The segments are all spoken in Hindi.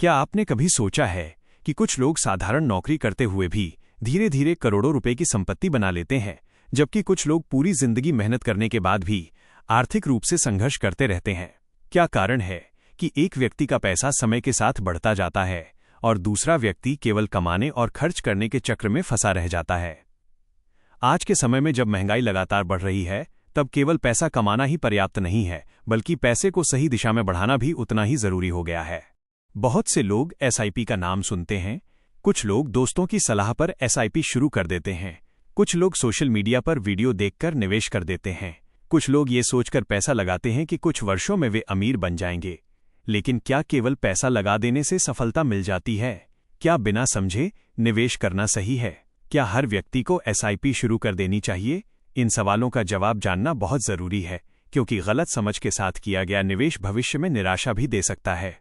क्या आपने कभी सोचा है कि कुछ लोग साधारण नौकरी करते हुए भी धीरे धीरे करोड़ों रुपए की संपत्ति बना लेते हैं, जबकि कुछ लोग पूरी जिंदगी मेहनत करने के बाद भी आर्थिक रूप से संघर्ष करते रहते हैं? क्या कारण है कि एक व्यक्ति का पैसा समय के साथ बढ़ता जाता है और दूसरा व्यक्ति केवल कमाने और खर्च करने के चक्र में फंसा रह जाता है? आज के समय में जब महंगाई लगातार बढ़ रही है, तब केवल पैसा कमाना ही पर्याप्त नहीं है, बल्कि पैसे को सही दिशा में बढ़ाना भी उतना ही जरूरी हो गया है। बहुत से लोग एसआईपी का नाम सुनते हैं, कुछ लोग दोस्तों की सलाह पर एसआईपी शुरू कर देते हैं, कुछ लोग सोशल मीडिया पर वीडियो देखकर निवेश कर देते हैं, कुछ लोग ये सोचकर पैसा लगाते हैं कि कुछ वर्षों में वे अमीर बन जाएंगे। लेकिन क्या केवल पैसा लगा देने से सफलता मिल जाती है? क्या बिना समझे निवेश करना सही है? क्या हर व्यक्ति को एसआईपी शुरू कर देनी चाहिए? इन सवालों का जवाब जानना बहुत जरूरी है, क्योंकि गलत समझ के साथ किया गया निवेश भविष्य में निराशा भी दे सकता है।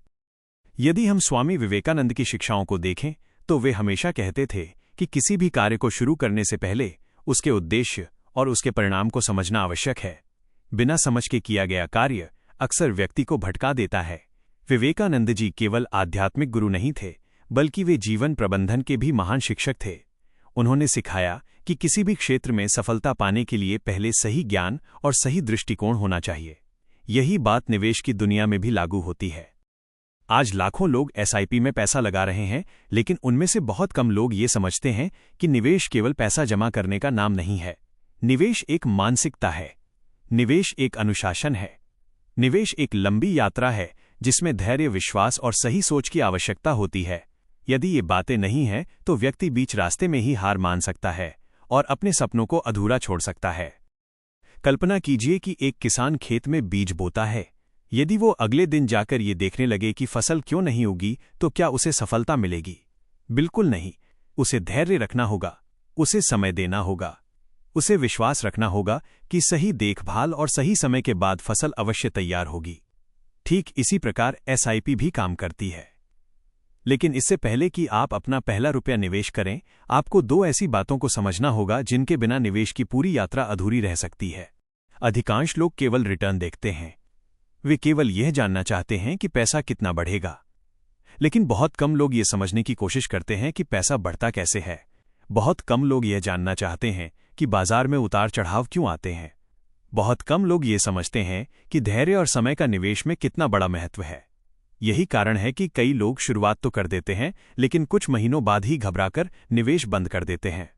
यदि हम स्वामी विवेकानंद की शिक्षाओं को देखें, तो वे हमेशा कहते थे कि किसी भी कार्य को शुरू करने से पहले उसके उद्देश्य और उसके परिणाम को समझना आवश्यक है। बिना समझ के किया गया कार्य अक्सर व्यक्ति को भटका देता है। विवेकानंद जी केवल आध्यात्मिक गुरु नहीं थे, बल्कि वे जीवन प्रबंधन के भी महान शिक्षक थे। उन्होंने सिखाया कि किसी भी क्षेत्र में सफलता पाने के लिए पहले सही ज्ञान और सही दृष्टिकोण होना चाहिए। यही बात निवेश की दुनिया में भी लागू होती है। आज लाखों लोग एसआईपी में पैसा लगा रहे हैं, लेकिन उनमें से बहुत कम लोग ये समझते हैं कि निवेश केवल पैसा जमा करने का नाम नहीं है। निवेश एक मानसिकता है, निवेश एक अनुशासन है, निवेश एक लंबी यात्रा है जिसमें धैर्य, विश्वास और सही सोच की आवश्यकता होती है। यदि ये बातें नहीं हैं, तो व्यक्ति बीच रास्ते में ही हार मान सकता है और अपने सपनों को अधूरा छोड़ सकता है। कल्पना कीजिए कि एक किसान खेत में बीज बोता है। यदि वो अगले दिन जाकर ये देखने लगे कि फसल क्यों नहीं उगी, तो क्या उसे सफलता मिलेगी? बिल्कुल नहीं। उसे धैर्य रखना होगा, उसे समय देना होगा, उसे विश्वास रखना होगा कि सही देखभाल और सही समय के बाद फसल अवश्य तैयार होगी। ठीक इसी प्रकार एसआईपी भी काम करती है। लेकिन इससे पहले कि आप अपना पहला रुपया निवेश करें, आपको दो ऐसी बातों को समझना होगा जिनके बिना निवेश की पूरी यात्रा अधूरी रह सकती है। अधिकांश लोग केवल रिटर्न देखते हैं। वे केवल यह जानना चाहते हैं कि पैसा कितना बढ़ेगा, लेकिन बहुत कम लोग ये समझने की कोशिश करते हैं कि पैसा बढ़ता कैसे है। बहुत कम लोग यह जानना चाहते हैं कि बाजार में उतार चढ़ाव क्यों आते हैं। बहुत कम लोग ये समझते हैं कि धैर्य और समय का निवेश में कितना बड़ा महत्व है। यही कारण है कि कई लोग शुरुआत तो कर देते हैं, लेकिन कुछ महीनों बाद ही घबराकर निवेश बंद कर देते हैं।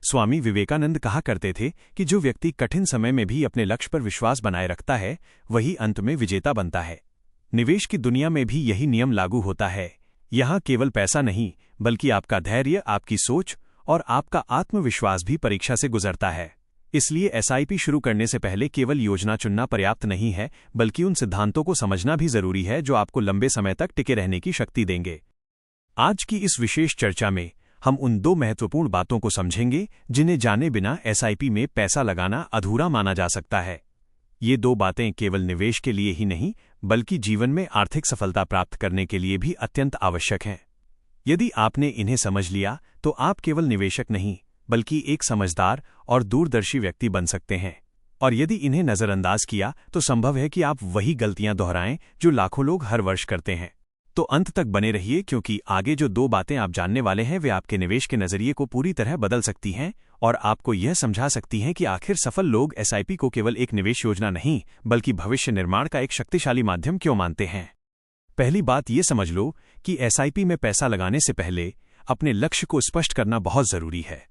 स्वामी विवेकानंद कहा करते थे कि जो व्यक्ति कठिन समय में भी अपने लक्ष्य पर विश्वास बनाए रखता है, वही अंत में विजेता बनता है। निवेश की दुनिया में भी यही नियम लागू होता है। यहाँ केवल पैसा नहीं, बल्कि आपका धैर्य, आपकी सोच और आपका आत्मविश्वास भी परीक्षा से गुजरता है। इसलिए एसआईपी शुरू करने से पहले केवल योजना चुनना पर्याप्त नहीं है, बल्कि उन सिद्धांतों को समझना भी जरूरी है जो आपको लंबे समय तक टिके रहने की शक्ति देंगे। आज की इस विशेष चर्चा में हम उन दो महत्वपूर्ण बातों को समझेंगे जिन्हें जाने बिना एसआईपी में पैसा लगाना अधूरा माना जा सकता है। ये दो बातें केवल निवेश के लिए ही नहीं, बल्कि जीवन में आर्थिक सफलता प्राप्त करने के लिए भी अत्यंत आवश्यक हैं। यदि आपने इन्हें समझ लिया, तो आप केवल निवेशक नहीं, बल्कि एक समझदार और दूरदर्शी व्यक्ति बन सकते हैं। और यदि इन्हें नजरअंदाज किया, तो संभव है कि आप वही गलतियां दोहराएं जो लाखों लोग हर वर्ष करते हैं। तो अंत तक बने रहिए, क्योंकि आगे जो दो बातें आप जानने वाले हैं, वे आपके निवेश के नजरिए को पूरी तरह बदल सकती हैं और आपको यह समझा सकती हैं कि आखिर सफल लोग एसआईपी को केवल एक निवेश योजना नहीं, बल्कि भविष्य निर्माण का एक शक्तिशाली माध्यम क्यों मानते हैं। पहली बात ये समझ लो कि एसआईपी में पैसा लगाने से पहले अपने लक्ष्य को स्पष्ट करना बहुत जरूरी है।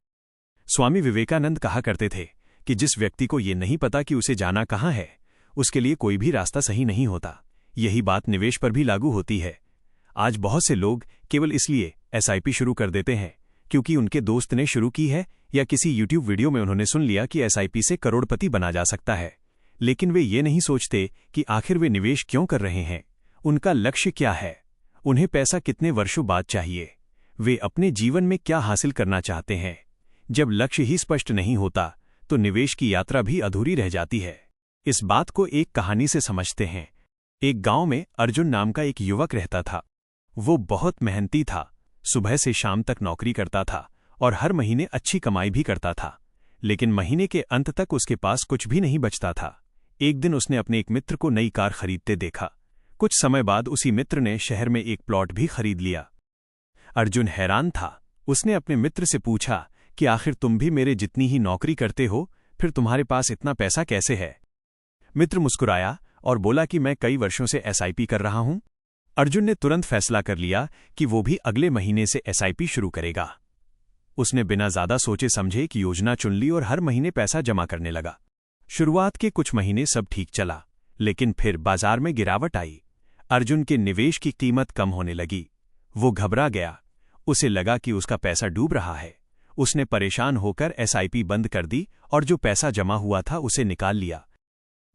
स्वामी विवेकानंद कहा करते थे कि जिस व्यक्ति को ये नहीं पता कि उसे जाना कहाँ है, उसके लिए कोई भी रास्ता सही नहीं होता। यही बात निवेश पर भी लागू होती है। आज बहुत से लोग केवल इसलिए एसआईपी शुरू कर देते हैं क्योंकि उनके दोस्त ने शुरू की है या किसी यूट्यूब वीडियो में उन्होंने सुन लिया कि एसआईपी से करोड़पति बना जा सकता है। लेकिन वे ये नहीं सोचते कि आखिर वे निवेश क्यों कर रहे हैं, उनका लक्ष्य क्या है, उन्हें पैसा कितने वर्षों बाद चाहिए, वे अपने जीवन में क्या हासिल करना चाहते हैं। जब लक्ष्य ही स्पष्ट नहीं होता, तो निवेश की यात्रा भी अधूरी रह जाती है। इस बात को एक कहानी से समझते हैं। एक गांव में अर्जुन नाम का एक युवक रहता था। वो बहुत मेहनती था, सुबह से शाम तक नौकरी करता था और हर महीने अच्छी कमाई भी करता था। लेकिन महीने के अंत तक उसके पास कुछ भी नहीं बचता था। एक दिन उसने अपने एक मित्र को नई कार खरीदते देखा। कुछ समय बाद उसी मित्र ने शहर में एक प्लॉट भी खरीद लिया। अर्जुन हैरान था। उसने अपने मित्र से पूछा कि आखिर तुम भी मेरे जितनी ही नौकरी करते हो, फिर तुम्हारे पास इतना पैसा कैसे है? मित्र मुस्कुराया और बोला कि मैं कई वर्षों से एसआईपी कर रहा हूं। अर्जुन ने तुरंत फैसला कर लिया कि वो भी अगले महीने से एसआईपी शुरू करेगा। उसने बिना ज्यादा सोचे समझे कि योजना चुन ली और हर महीने पैसा जमा करने लगा। शुरुआत के कुछ महीने सब ठीक चला, लेकिन फिर बाजार में गिरावट आई। अर्जुन के निवेश की कीमत कम होने लगी। वो घबरा गया। उसे लगा कि उसका पैसा डूब रहा है। उसने परेशान होकर एसआईपी बंद कर दी और जो पैसा जमा हुआ था उसे निकाल लिया।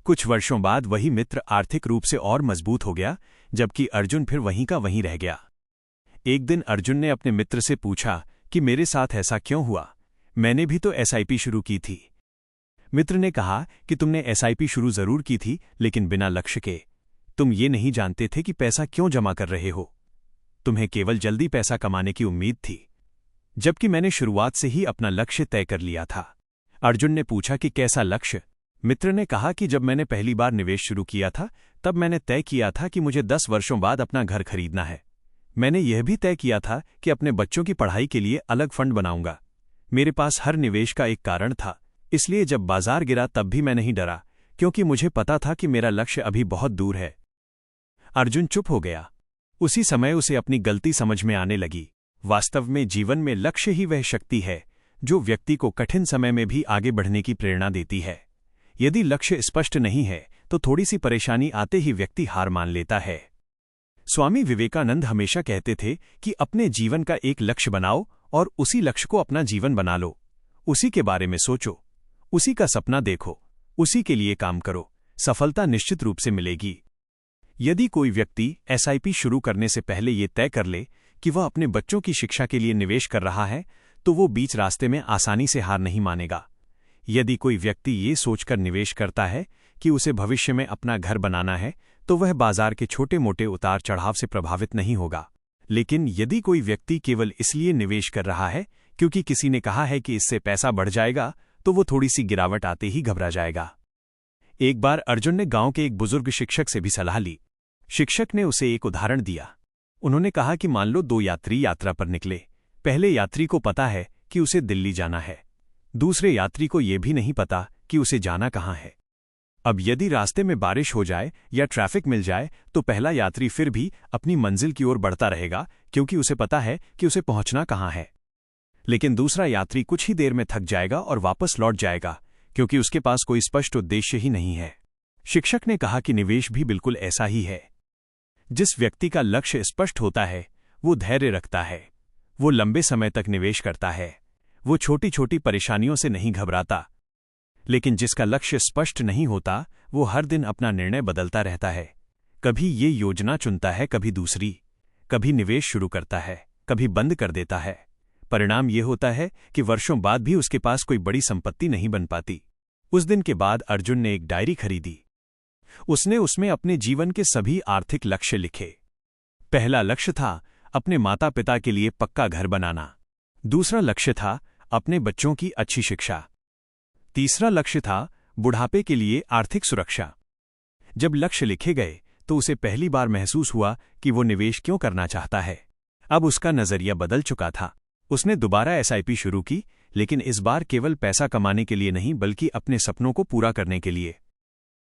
कुछ वर्षों बाद वही मित्र आर्थिक रूप से और मजबूत हो गया, जबकि अर्जुन फिर वहीं का वहीं रह गया। एक दिन अर्जुन ने अपने मित्र से पूछा कि मेरे साथ ऐसा क्यों हुआ? मैंने भी तो एसआईपी शुरू की थी। मित्र ने कहा कि तुमने एसआईपी शुरू जरूर की थी, लेकिन बिना लक्ष्य के। तुम ये नहीं जानते थे कि पैसा क्यों जमा कर रहे हो। तुम्हें केवल जल्दी पैसा कमाने की उम्मीद थी, जबकि मैंने शुरुआत से ही अपना लक्ष्य तय कर लिया था। अर्जुन ने पूछा कि कैसा लक्ष्य? मित्र ने कहा कि जब मैंने पहली बार निवेश शुरू किया था, तब मैंने तय किया था कि मुझे 10 वर्षों बाद अपना घर खरीदना है। मैंने यह भी तय किया था कि अपने बच्चों की पढ़ाई के लिए अलग फंड बनाऊंगा। मेरे पास हर निवेश का एक कारण था, इसलिए जब बाजार गिरा तब भी मैं नहीं डरा, क्योंकि मुझे पता था कि मेरा लक्ष्य अभी बहुत दूर है। अर्जुन चुप हो गया। उसी समय उसे अपनी गलती समझ में आने लगी। वास्तव में जीवन में लक्ष्य ही वह शक्ति है जो व्यक्ति को कठिन समय में भी आगे बढ़ने की प्रेरणा देती है। यदि लक्ष्य स्पष्ट नहीं है तो थोड़ी सी परेशानी आते ही व्यक्ति हार मान लेता है। स्वामी विवेकानंद हमेशा कहते थे कि अपने जीवन का एक लक्ष्य बनाओ और उसी लक्ष्य को अपना जीवन बना लो। उसी के बारे में सोचो, उसी का सपना देखो, उसी के लिए काम करो। सफलता निश्चित रूप से मिलेगी। यदि कोई व्यक्ति एसआईपी शुरू करने से पहले ये तय कर ले कि वह अपने बच्चों की शिक्षा के लिए निवेश कर रहा है, तो वो बीच रास्ते में आसानी से हार नहीं मानेगा। यदि कोई व्यक्ति ये सोचकर निवेश करता है कि उसे भविष्य में अपना घर बनाना है, तो वह बाजार के छोटे मोटे उतार चढ़ाव से प्रभावित नहीं होगा। लेकिन यदि कोई व्यक्ति केवल इसलिए निवेश कर रहा है क्योंकि किसी ने कहा है कि इससे पैसा बढ़ जाएगा, तो वो थोड़ी सी गिरावट आते ही घबरा जाएगा। एक बार अर्जुन ने गांव के एक बुजुर्ग शिक्षक से भी सलाह ली। शिक्षक ने उसे एक उदाहरण दिया। उन्होंने कहा कि मान लो 2 यात्री यात्रा पर निकले। पहले यात्री को पता है कि उसे दिल्ली जाना है। दूसरे यात्री को यह भी नहीं पता कि उसे जाना कहाँ है। अब यदि रास्ते में बारिश हो जाए या ट्रैफिक मिल जाए तो पहला यात्री फिर भी अपनी मंजिल की ओर बढ़ता रहेगा, क्योंकि उसे पता है कि उसे पहुंचना कहाँ है। लेकिन दूसरा यात्री कुछ ही देर में थक जाएगा और वापस लौट जाएगा, क्योंकि उसके पास कोई स्पष्ट उद्देश्य ही नहीं है। शिक्षक ने कहा कि निवेश भी बिल्कुल ऐसा ही है। जिस व्यक्ति का लक्ष्य स्पष्ट होता है वो धैर्य रखता है, वो लंबे समय तक निवेश करता है, वो छोटी छोटी परेशानियों से नहीं घबराता। लेकिन जिसका लक्ष्य स्पष्ट नहीं होता वो हर दिन अपना निर्णय बदलता रहता है। कभी ये योजना चुनता है, कभी दूसरी, कभी निवेश शुरू करता है, कभी बंद कर देता है। परिणाम ये होता है कि वर्षों बाद भी उसके पास कोई बड़ी संपत्ति नहीं बन पाती। उस दिन के बाद अर्जुन ने एक डायरी खरीदी। उसने उसमें अपने जीवन के सभी आर्थिक लक्ष्य लिखे। पहला लक्ष्य था अपने माता पिता के लिए पक्का घर बनाना। दूसरा लक्ष्य था अपने बच्चों की अच्छी शिक्षा। तीसरा लक्ष्य था बुढ़ापे के लिए आर्थिक सुरक्षा। जब लक्ष्य लिखे गए तो उसे पहली बार महसूस हुआ कि वो निवेश क्यों करना चाहता है। अब उसका नजरिया बदल चुका था। उसने दोबारा एसआईपी शुरू की, लेकिन इस बार केवल पैसा कमाने के लिए नहीं, बल्कि अपने सपनों को पूरा करने के लिए।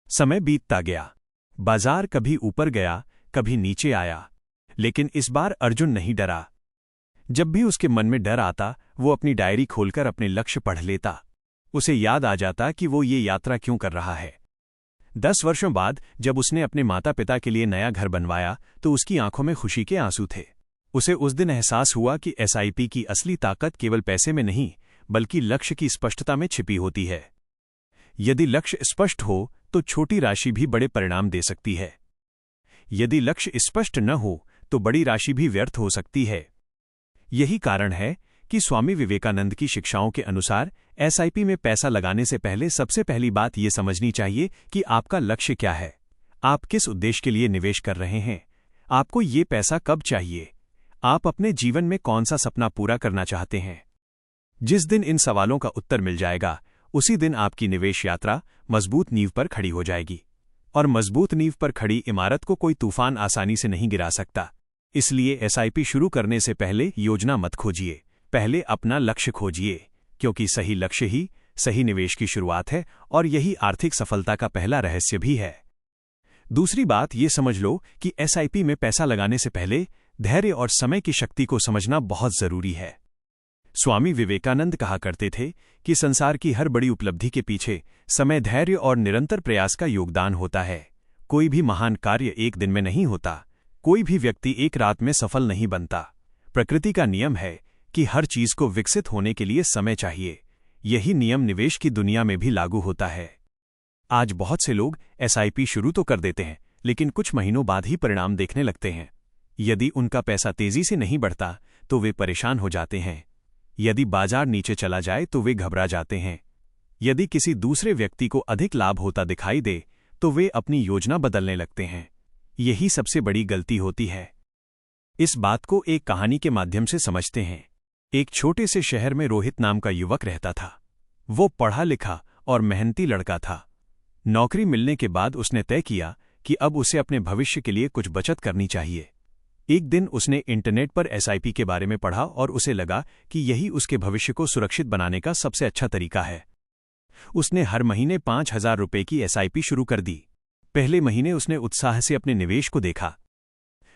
समय बीतता गया। बाजार कभी ऊपर गया, कभी नीचे आया, लेकिन इस बार अर्जुन नहीं डरा। जब भी उसके मन में डर आता, वो अपनी डायरी खोलकर अपने लक्ष्य पढ़ लेता। उसे याद आ जाता कि वो ये यात्रा क्यों कर रहा है। 10 वर्षों बाद जब उसने अपने माता पिता के लिए नया घर बनवाया तो उसकी आंखों में खुशी के आंसू थे। उसे उस दिन एहसास हुआ कि एसआईपी की असली ताकत केवल पैसे में नहीं, बल्कि लक्ष्य की स्पष्टता में छिपी होती है। यदि लक्ष्य स्पष्ट हो तो छोटी राशि भी बड़े परिणाम दे सकती है। यदि लक्ष्य स्पष्ट न हो तो बड़ी राशि भी व्यर्थ हो सकती है। यही कारण है कि स्वामी विवेकानंद की शिक्षाओं के अनुसार एसआईपी में पैसा लगाने से पहले सबसे पहली बात ये समझनी चाहिए कि आपका लक्ष्य क्या है। आप किस उद्देश्य के लिए निवेश कर रहे हैं? आपको ये पैसा कब चाहिए? आप अपने जीवन में कौन सा सपना पूरा करना चाहते हैं? जिस दिन इन सवालों का उत्तर मिल जाएगा, उसी दिन आपकी निवेश यात्रा मजबूत नींव पर खड़ी हो जाएगी। और मजबूत नींव पर खड़ी इमारत को कोई तूफान आसानी से नहीं गिरा सकता। इसलिए एसआईपी शुरू करने से पहले योजना मत खोजिए, पहले अपना लक्ष्य खोजिए, क्योंकि सही लक्ष्य ही सही निवेश की शुरुआत है और यही आर्थिक सफलता का पहला रहस्य भी है। दूसरी बात ये समझ लो कि एसआईपी में पैसा लगाने से पहले धैर्य और समय की शक्ति को समझना बहुत जरूरी है। स्वामी विवेकानंद कहा करते थे कि संसार की हर बड़ी उपलब्धि के पीछे समय, धैर्य और निरंतर प्रयास का योगदान होता है। कोई भी महान कार्य एक दिन में नहीं होता, कोई भी व्यक्ति एक रात में सफल नहीं बनता। प्रकृति का नियम है कि हर चीज को विकसित होने के लिए समय चाहिए। यही नियम निवेश की दुनिया में भी लागू होता है। आज बहुत से लोग एसआईपी शुरू तो कर देते हैं, लेकिन कुछ महीनों बाद ही परिणाम देखने लगते हैं। यदि उनका पैसा तेजी से नहीं बढ़ता तो वे परेशान हो जाते हैं। यदि बाजार नीचे चला जाए तो वे घबरा जाते हैं। यदि किसी दूसरे व्यक्ति को अधिक लाभ होता दिखाई दे तो वे अपनी योजना बदलने लगते हैं। यही सबसे बड़ी गलती होती है। इस बात को एक कहानी के माध्यम से समझते हैं। एक छोटे से शहर में रोहित नाम का युवक रहता था। वो पढ़ा लिखा और मेहनती लड़का था। नौकरी मिलने के बाद उसने तय किया कि अब उसे अपने भविष्य के लिए कुछ बचत करनी चाहिए। एक दिन उसने इंटरनेट पर एसआईपी के बारे में पढ़ा और उसे लगा कि यही उसके भविष्य को सुरक्षित बनाने का सबसे अच्छा तरीका है। उसने हर महीने 5,000 रुपये की एसआईपी शुरू कर दी। पहले महीने उसने उत्साह से अपने निवेश को देखा।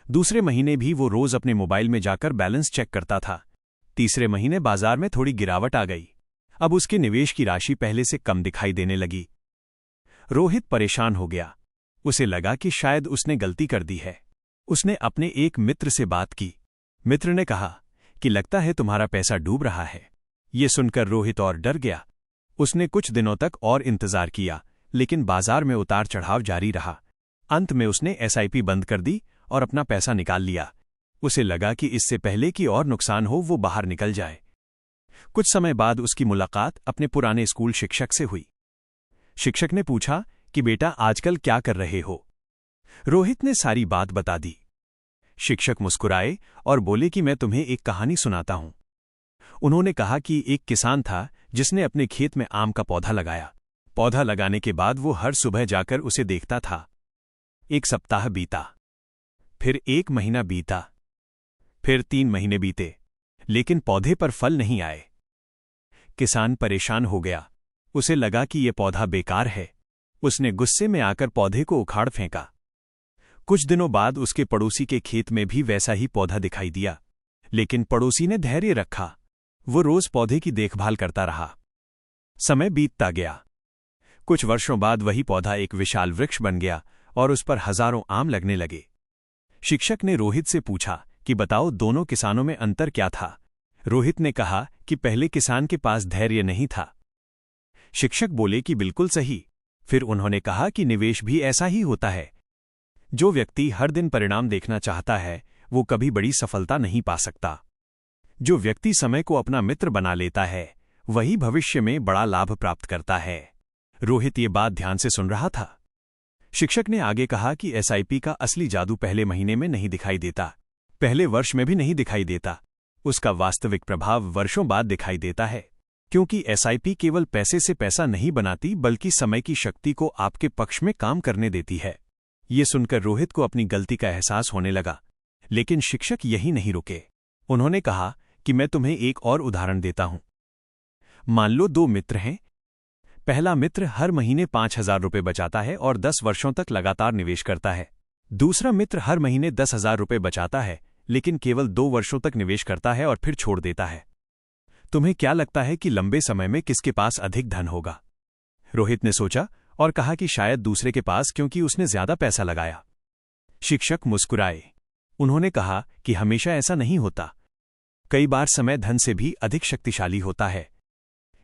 दूसरे महीने भी वो रोज अपने मोबाइल में जाकर बैलेंस चेक करता था। तीसरे महीने बाजार में थोड़ी गिरावट आ गई। अब उसके निवेश की राशि पहले से कम दिखाई देने लगी। रोहित परेशान हो गया। उसे लगा कि शायद उसने गलती कर दी है। उसने अपने एक मित्र से बात की। मित्र ने कहा कि लगता है तुम्हारा पैसा डूब रहा है। ये सुनकर रोहित और डर गया। उसने कुछ दिनों तक और इंतजार किया, लेकिन बाजार में उतार चढ़ाव जारी रहा। अंत में उसने एसआईपी बंद कर दी और अपना पैसा निकाल लिया। उसे लगा कि इससे पहले कि और नुकसान हो वो बाहर निकल जाए। कुछ समय बाद उसकी मुलाकात अपने पुराने स्कूल शिक्षक से हुई। शिक्षक ने पूछा कि बेटा आजकल क्या कर रहे हो? रोहित ने सारी बात बता दी। शिक्षक मुस्कुराए और बोले कि मैं तुम्हें एक कहानी सुनाता हूं। उन्होंने कहा कि एक किसान था जिसने अपने खेत में आम का पौधा लगाया। पौधा लगाने के बाद वो हर सुबह जाकर उसे देखता था। एक सप्ताह बीता, फिर 1 महीना बीता, फिर 3 महीने बीते, लेकिन पौधे पर फल नहीं आए। किसान परेशान हो गया। उसे लगा कि यह पौधा बेकार है। उसने गुस्से में आकर पौधे को उखाड़ फेंका। कुछ दिनों बाद उसके पड़ोसी के खेत में भी वैसा ही पौधा दिखाई दिया, लेकिन पड़ोसी ने धैर्य रखा। वो रोज पौधे की देखभाल करता रहा। समय बीतता गया। कुछ वर्षों बाद वही पौधा एक विशाल वृक्ष बन गया और उस पर हजारों आम लगने लगे। शिक्षक ने रोहित से पूछा कि बताओ दोनों किसानों में अंतर क्या था? रोहित ने कहा कि पहले किसान के पास धैर्य नहीं था। शिक्षक बोले कि बिल्कुल सही। फिर उन्होंने कहा कि निवेश भी ऐसा ही होता है। जो व्यक्ति हर दिन परिणाम देखना चाहता है वो कभी बड़ी सफलता नहीं पा सकता। जो व्यक्ति समय को अपना मित्र बना लेता है वही भविष्य में बड़ा लाभ प्राप्त करता है। रोहित ये बात ध्यान से सुन रहा था। शिक्षक ने आगे कहा कि एसआईपी का असली जादू पहले महीने में नहीं दिखाई देता, पहले वर्ष में भी नहीं दिखाई देता। उसका वास्तविक प्रभाव वर्षों बाद दिखाई देता है, क्योंकि एसआईपी केवल पैसे से पैसा नहीं बनाती बल्कि समय की शक्ति को आपके पक्ष में काम करने देती है। ये सुनकर रोहित को अपनी गलती का एहसास होने लगा, लेकिन शिक्षक यही नहीं रुके। उन्होंने कहा कि मैं तुम्हें एक और उदाहरण देता हूं। मान लो 2 मित्र हैं। पहला मित्र हर महीने 5,000 रुपये बचाता है और 10 वर्षों तक लगातार निवेश करता है। दूसरा मित्र हर महीने 10,000 रुपये बचाता है, लेकिन केवल 2 वर्षों तक निवेश करता है और फिर छोड़ देता है। तुम्हें क्या लगता है कि लंबे समय में किसके पास अधिक धन होगा? रोहित ने सोचा और कहा कि शायद दूसरे के पास, क्योंकि उसने ज्यादा पैसा लगाया। शिक्षक मुस्कुराए। उन्होंने कहा कि हमेशा ऐसा नहीं होता। कई बार समय धन से भी अधिक शक्तिशाली होता है।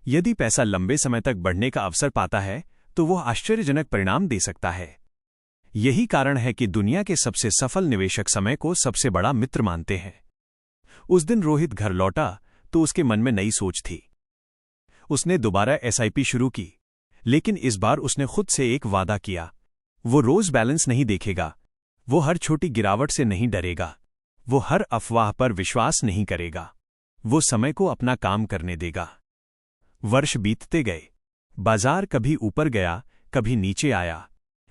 यदि पैसा लंबे समय तक बढ़ने का अवसर पाता है तो वह आश्चर्यजनक परिणाम दे सकता है। यही कारण है कि दुनिया के सबसे सफल निवेशक समय को सबसे बड़ा मित्र मानते हैं। उस दिन रोहित घर लौटा तो उसके मन में नई सोच थी। उसने दोबारा एसआईपी शुरू की, लेकिन इस बार उसने खुद से एक वादा किया। वो रोज बैलेंस नहीं देखेगा, वो हर छोटी गिरावट से नहीं डरेगा, वो हर अफवाह पर विश्वास नहीं करेगा, वो समय को अपना काम करने देगा। वर्ष बीतते गए। बाजार कभी ऊपर गया, कभी नीचे आया।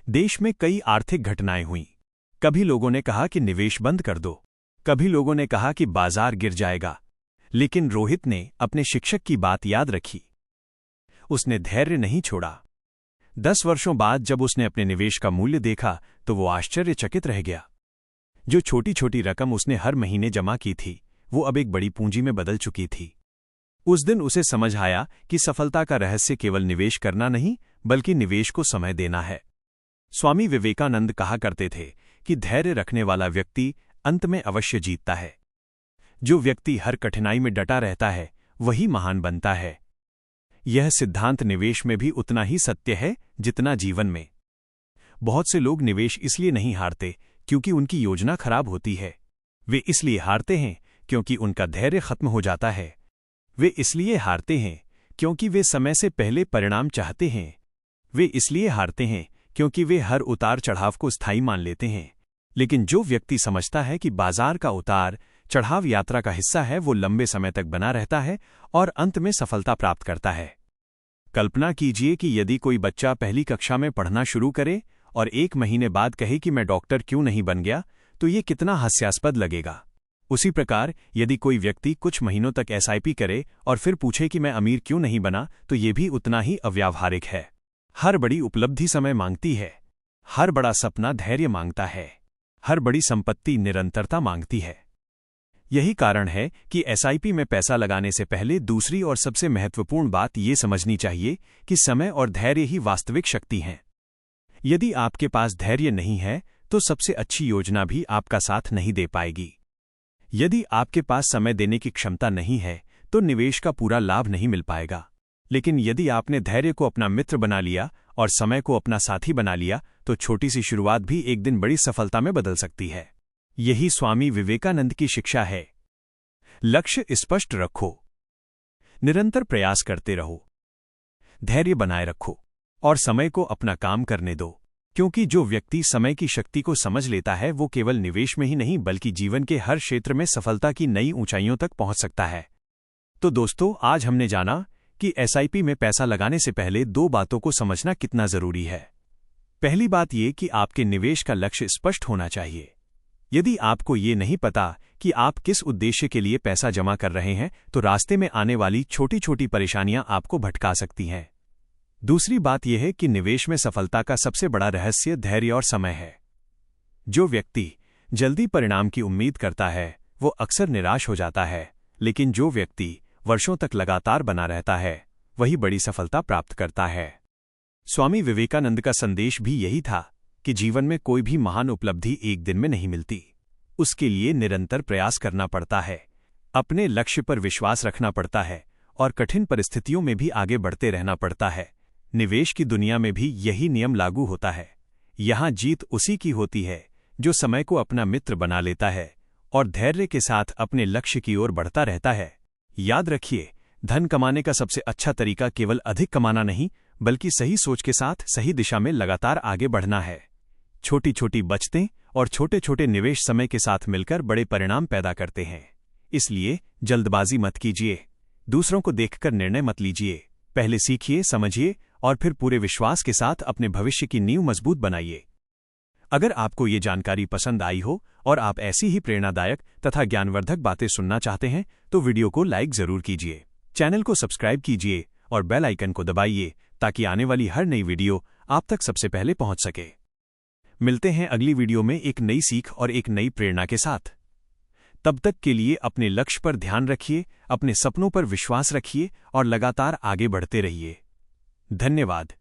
देश में कई आर्थिक घटनाएं हुईं। कभी लोगों ने कहा कि निवेश बंद कर दो, कभी लोगों ने कहा कि बाजार गिर जाएगा, लेकिन रोहित ने अपने शिक्षक की बात याद रखी। उसने धैर्य नहीं छोड़ा। 10 वर्षों बाद जब उसने अपने निवेश का मूल्य देखा तो वो आश्चर्यचकित रह गया। जो छोटी छोटी रकम उसने हर महीने जमा की थी, वो अब एक बड़ी पूंजी में बदल चुकी थी। उस दिन उसे समझ आया कि सफलता का रहस्य केवल निवेश करना नहीं, बल्कि निवेश को समय देना है। स्वामी विवेकानंद कहा करते थे कि धैर्य रखने वाला व्यक्ति अंत में अवश्य जीतता है। जो व्यक्ति हर कठिनाई में डटा रहता है, वही महान बनता है। यह सिद्धांत निवेश में भी उतना ही सत्य है जितना जीवन में। बहुत से लोग निवेश इसलिए नहीं हारते क्योंकि उनकी योजना खराब होती है। वे इसलिए हारते हैं क्योंकि उनका धैर्य खत्म हो जाता है। वे इसलिए हारते हैं क्योंकि वे समय से पहले परिणाम चाहते हैं। वे इसलिए हारते हैं क्योंकि वे हर उतार चढ़ाव को स्थायी मान लेते हैं। लेकिन जो व्यक्ति समझता है कि बाजार का उतार चढ़ाव यात्रा का हिस्सा है, वो लंबे समय तक बना रहता है और अंत में सफलता प्राप्त करता है। कल्पना कीजिए कि यदि कोई बच्चा पहली कक्षा में पढ़ना शुरू करे और 1 महीने बाद कहे कि मैं डॉक्टर क्यों नहीं बन गया, तो ये कितना हास्यास्पद लगेगा। उसी प्रकार यदि कोई व्यक्ति कुछ महीनों तक एसआईपी करे और फिर पूछे कि मैं अमीर क्यों नहीं बना, तो ये भी उतना ही अव्यावहारिक है। हर बड़ी उपलब्धि समय मांगती है, हर बड़ा सपना धैर्य मांगता है, हर बड़ी संपत्ति निरंतरता मांगती है। यही कारण है कि एसआईपी में पैसा लगाने से पहले दूसरी और सबसे महत्वपूर्ण बात ये समझनी चाहिए कि समय और धैर्य ही वास्तविक शक्ति हैं। यदि आपके पास धैर्य नहीं है तो सबसे अच्छी योजना भी आपका साथ नहीं दे पाएगी। यदि आपके पास समय देने की क्षमता नहीं है तो निवेश का पूरा लाभ नहीं मिल पाएगा। लेकिन यदि आपने धैर्य को अपना मित्र बना लिया और समय को अपना साथी बना लिया, तो छोटी सी शुरुआत भी एक दिन बड़ी सफलता में बदल सकती है। यही स्वामी विवेकानंद की शिक्षा है। लक्ष्य स्पष्ट रखो, निरंतर प्रयास करते रहो, धैर्य बनाए रखो और समय को अपना काम करने दो। क्योंकि जो व्यक्ति समय की शक्ति को समझ लेता है, वो केवल निवेश में ही नहीं बल्कि जीवन के हर क्षेत्र में सफलता की नई ऊंचाइयों तक पहुंच सकता है। तो दोस्तों, आज हमने जाना कि एसआईपी में पैसा लगाने से पहले 2 बातों को समझना कितना जरूरी है। पहली बात ये कि आपके निवेश का लक्ष्य स्पष्ट होना चाहिए। यदि आपको ये नहीं पता कि आप किस उद्देश्य के लिए पैसा जमा कर रहे हैं, तो रास्ते में आने वाली छोटी छोटी परेशानियां आपको भटका सकती हैं। दूसरी बात यह है कि निवेश में सफलता का सबसे बड़ा रहस्य धैर्य और समय है। जो व्यक्ति जल्दी परिणाम की उम्मीद करता है, वो अक्सर निराश हो जाता है, लेकिन जो व्यक्ति वर्षों तक लगातार बना रहता है, वही बड़ी सफलता प्राप्त करता है। स्वामी विवेकानंद का संदेश भी यही था कि जीवन में कोई भी महान उपलब्धि एक दिन में नहीं मिलती। उसके लिए निरंतर प्रयास करना पड़ता है, अपने लक्ष्य पर विश्वास रखना पड़ता है और कठिन परिस्थितियों में भी आगे बढ़ते रहना पड़ता है। निवेश की दुनिया में भी यही नियम लागू होता है। यहाँ जीत उसी की होती है जो समय को अपना मित्र बना लेता है और धैर्य के साथ अपने लक्ष्य की ओर बढ़ता रहता है। याद रखिए, धन कमाने का सबसे अच्छा तरीका केवल अधिक कमाना नहीं, बल्कि सही सोच के साथ सही दिशा में लगातार आगे बढ़ना है। छोटी छोटी बचतें और छोटे छोटे निवेश समय के साथ मिलकर बड़े परिणाम पैदा करते हैं। इसलिए जल्दबाजी मत कीजिए, दूसरों को देखकर निर्णय मत लीजिए। पहले सीखिए, समझिए और फिर पूरे विश्वास के साथ अपने भविष्य की नींव मजबूत बनाइए। अगर आपको ये जानकारी पसंद आई हो और आप ऐसी ही प्रेरणादायक तथा ज्ञानवर्धक बातें सुनना चाहते हैं, तो वीडियो को लाइक जरूर कीजिए, चैनल को सब्सक्राइब कीजिए और बेल आइकन को दबाइए ताकि आने वाली हर नई वीडियो आप तक सबसे पहले पहुंच सके। मिलते हैं अगली वीडियो में एक नई सीख और एक नई प्रेरणा के साथ। तब तक के लिए अपने लक्ष्य पर ध्यान रखिए, अपने सपनों पर विश्वास रखिए और लगातार आगे बढ़ते रहिए। धन्यवाद।